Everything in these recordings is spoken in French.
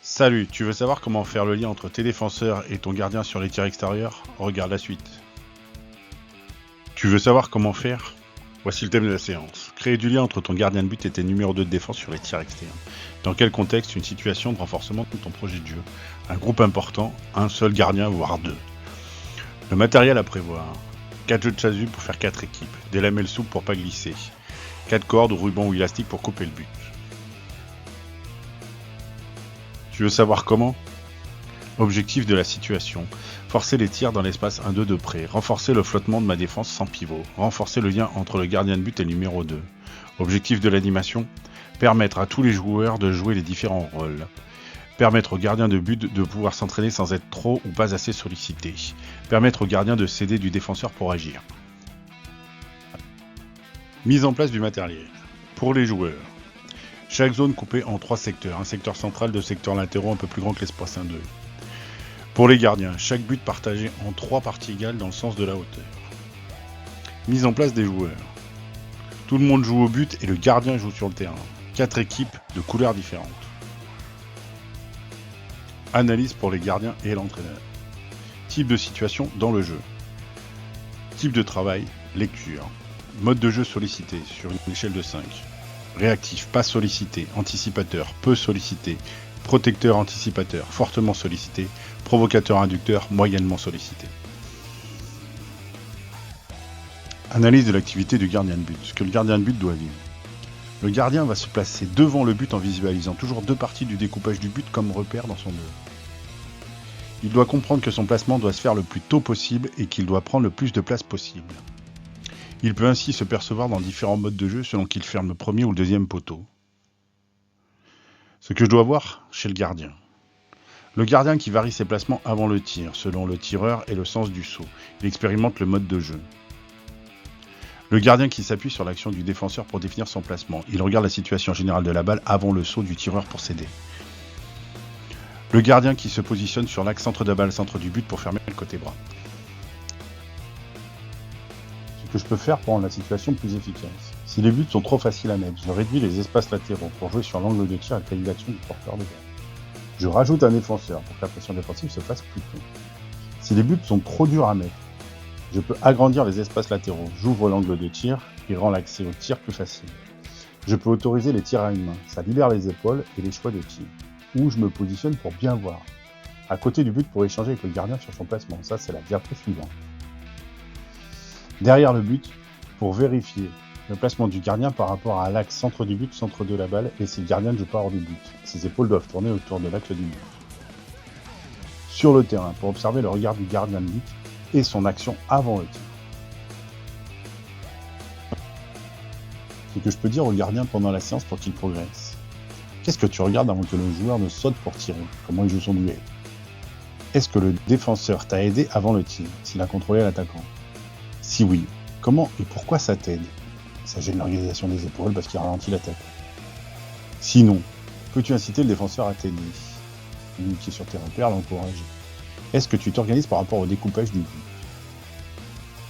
Salut, tu veux savoir comment faire le lien entre tes défenseurs et ton gardien sur les tirs extérieurs? Regarde la suite. Tu veux savoir comment faire? Voici le thème de la séance. Créer du lien entre ton gardien de but et tes numéros 2 de défense sur les tirs externes. Dans quel contexte? Une situation de renforcement de ton projet de jeu. Un groupe important, un seul gardien, voire deux. Le matériel à prévoir. 4 jeux de chasuble pour faire 4 équipes. Des lamelles souples pour pas glisser. 4 cordes ou rubans ou élastiques pour couper le but. Tu veux savoir comment? Objectif de la situation. Forcer les tirs dans l'espace 1-2 de près. Renforcer le flottement de ma défense sans pivot. Renforcer le lien entre le gardien de but et le numéro 2. Objectif de l'animation. Permettre à tous les joueurs de jouer les différents rôles. Permettre au gardien de but de pouvoir s'entraîner sans être trop ou pas assez sollicité. Permettre au gardien de s'aider du défenseur pour agir. Mise en place du matériel. Pour les joueurs. Chaque zone coupée en 3 secteurs. Un secteur central, 2 secteurs latéraux un peu plus grands que l'espace 1-2. Pour les gardiens, chaque but partagé en 3 parties égales dans le sens de la hauteur. Mise en place des joueurs. Tout le monde joue au but et le gardien joue sur le terrain. 4 équipes de couleurs différentes. Analyse pour les gardiens et l'entraîneur. Type de situation dans le jeu. Type de travail, lecture. Mode de jeu sollicité sur une échelle de 5. Réactif, pas sollicité. Anticipateur, peu sollicité. Protecteur anticipateur, fortement sollicité. Provocateur inducteur, moyennement sollicité. Analyse de l'activité du gardien de but. Ce que le gardien de but doit vivre. Le gardien va se placer devant le but en visualisant toujours 2 parties du découpage du but comme repère dans son œuvre. Il doit comprendre que son placement doit se faire le plus tôt possible et qu'il doit prendre le plus de place possible. Il peut ainsi se percevoir dans différents modes de jeu selon qu'il ferme le premier ou le deuxième poteau. Ce que je dois voir chez le gardien. Le gardien qui varie ses placements avant le tir, selon le tireur et le sens du saut. Il expérimente le mode de jeu. Le gardien qui s'appuie sur l'action du défenseur pour définir son placement. Il regarde la situation générale de la balle avant le saut du tireur pour s'aider. Le gardien qui se positionne sur l'axe centre de la balle, centre du but pour fermer le côté bras. Ce que je peux faire pour rendre la situation plus efficace. Si les buts sont trop faciles à mettre, je réduis les espaces latéraux pour jouer sur l'angle de tir avec la direction du porteur de balle. Je rajoute un défenseur pour que la pression défensive se fasse plus tôt. Si les buts sont trop durs à mettre, je peux agrandir les espaces latéraux. J'ouvre l'angle de tir et rend l'accès au tir plus facile. Je peux autoriser les tirs à une main. Ça libère les épaules et les choix de tir. Ou je me positionne pour bien voir. À côté du but pour échanger avec le gardien sur son placement. Ça, c'est la diapo suivante. Derrière le but, pour vérifier le placement du gardien par rapport à l'axe centre du but, centre de la balle, et si le gardien ne joue pas hors du but. Ses épaules doivent tourner autour de l'axe du but. Sur le terrain, pour observer le regard du gardien de but et son action avant le tir. Ce que je peux dire au gardien pendant la séance pour qu'il progresse. Qu'est-ce que tu regardes avant que le joueur ne saute pour tirer? Comment il joue son duel? Est-ce que le défenseur t'a aidé avant le tir, s'il a contrôlé l'attaquant? Si oui, comment et pourquoi ça t'aide? Ça gêne l'organisation des épaules parce qu'il ralentit l'attaque. Sinon, peux-tu inciter le défenseur à t'aider? Lui qui est sur tes repères, l'encourager. Est-ce que tu t'organises par rapport au découpage du but?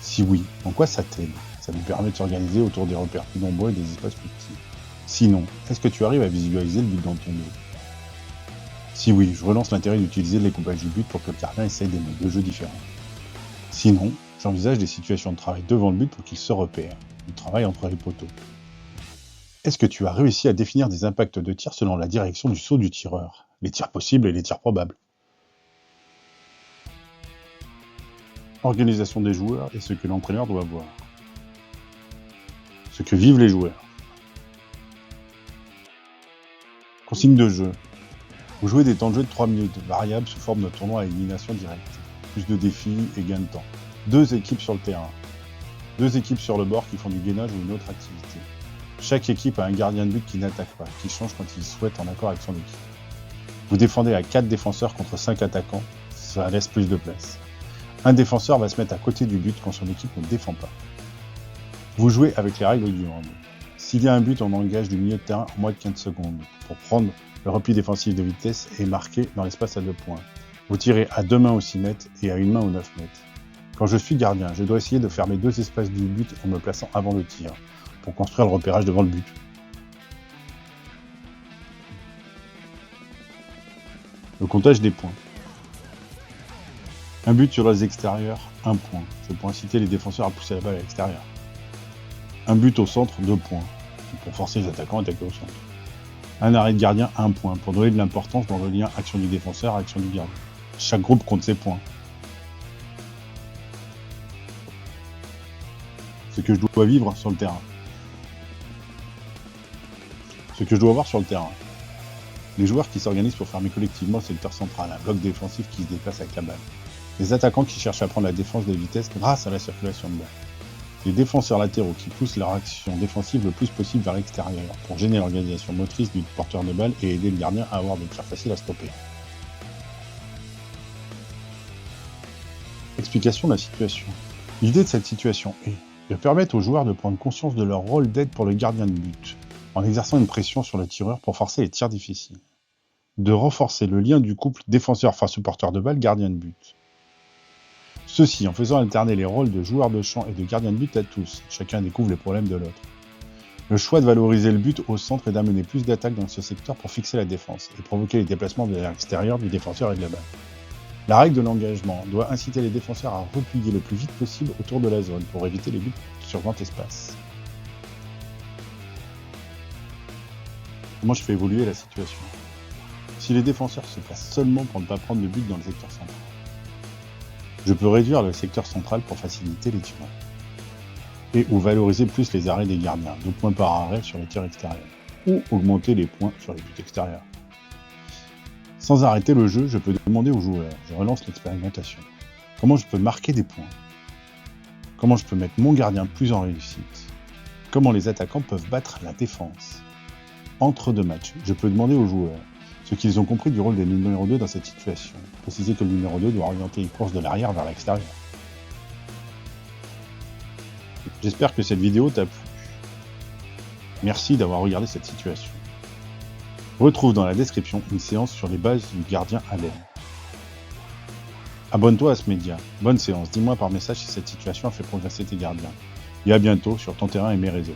Si oui, en quoi ça t'aide? Ça lui permet de s'organiser autour des repères plus nombreux et des espaces plus petits. Sinon, est-ce que tu arrives à visualiser le but dans ton dos? Si oui, je relance l'intérêt d'utiliser le découpage du but pour que le gardien essaye des modes de jeu différents. Sinon, j'envisage des situations de travail devant le but pour qu'il se repère, du travail entre les poteaux. Est-ce que tu as réussi à définir des impacts de tir selon la direction du saut du tireur, les tirs possibles et les tirs probables? Organisation des joueurs et ce que l'entraîneur doit voir. Ce que vivent les joueurs. Consigne de jeu. Vous jouez des temps de jeu de 3 minutes, variables sous forme de tournoi à élimination directe. Plus de défis et gain de temps. 2 équipes sur le terrain. 2 équipes sur le bord qui font du gainage ou une autre activité. Chaque équipe a un gardien de but qui n'attaque pas, qui change quand il souhaite en accord avec son équipe. Vous défendez à 4 défenseurs contre 5 attaquants, ça laisse plus de place. Un défenseur va se mettre à côté du but quand son équipe ne défend pas. Vous jouez avec les règles du hand. S'il y a un but, on engage du milieu de terrain en moins de 15 secondes pour prendre le repli défensif de vitesse et marquer dans l'espace à 2 points. Vous tirez à 2 mains au 6 mètres et à une main au 9 mètres. Quand je suis gardien, je dois essayer de fermer 2 espaces du but en me plaçant avant le tir, pour construire le repérage devant le but. Le comptage des points. Un but sur les extérieurs, 1 point. C'est pour inciter les défenseurs à pousser la balle à l'extérieur. Un but au centre, 2 points. C'est pour forcer les attaquants à attaquer au centre. Un arrêt de gardien, 1 point. Pour donner de l'importance dans le lien action du défenseur, action du gardien. Chaque groupe compte ses points. Ce que je dois vivre sur le terrain. Ce que je dois voir sur le terrain. Les joueurs qui s'organisent pour fermer collectivement le secteur central, un bloc défensif qui se déplace avec la balle. Les attaquants qui cherchent à prendre la défense de vitesse grâce à la circulation de balle. Les défenseurs latéraux qui poussent leur action défensive le plus possible vers l'extérieur pour gêner l'organisation motrice du porteur de balle et aider le gardien à avoir des tirs faciles à stopper. Explication de la situation. L'idée de cette situation est de permettre aux joueurs de prendre conscience de leur rôle d'aide pour le gardien de but, en exerçant une pression sur le tireur pour forcer les tirs difficiles. De renforcer le lien du couple défenseur face au porteur de balle, gardien de but. Ceci en faisant alterner les rôles de joueur de champ et de gardien de but à tous, chacun découvre les problèmes de l'autre. Le choix de valoriser le but au centre et d'amener plus d'attaques dans ce secteur pour fixer la défense et provoquer les déplacements vers l'extérieur du défenseur et de la balle. La règle de l'engagement doit inciter les défenseurs à replier le plus vite possible autour de la zone pour éviter les buts sur grand espace. Comment je fais évoluer la situation? Si les défenseurs se placent seulement pour ne pas prendre de but dans le secteur central, je peux réduire le secteur central pour faciliter les tirs. Et ou valoriser plus les arrêts des gardiens, 2 points par arrêt sur les tirs extérieurs. Ou augmenter les points sur les buts extérieurs. Sans arrêter le jeu, je peux demander aux joueurs, je relance l'expérimentation. Comment je peux marquer des points? Comment je peux mettre mon gardien plus en réussite? Comment les attaquants peuvent battre la défense? Entre 2 matchs, je peux demander aux joueurs ce qu'ils ont compris du rôle des numéro 2 dans cette situation. Préciser que le numéro 2 doit orienter les courses de l'arrière vers l'extérieur. J'espère que cette vidéo t'a plu. Merci d'avoir regardé cette situation. Retrouve dans la description une séance sur les bases du gardien à l'aile. Abonne-toi à ce média. Bonne séance. Dis-moi par message si cette situation a fait progresser tes gardiens. Et à bientôt sur ton terrain et mes réseaux.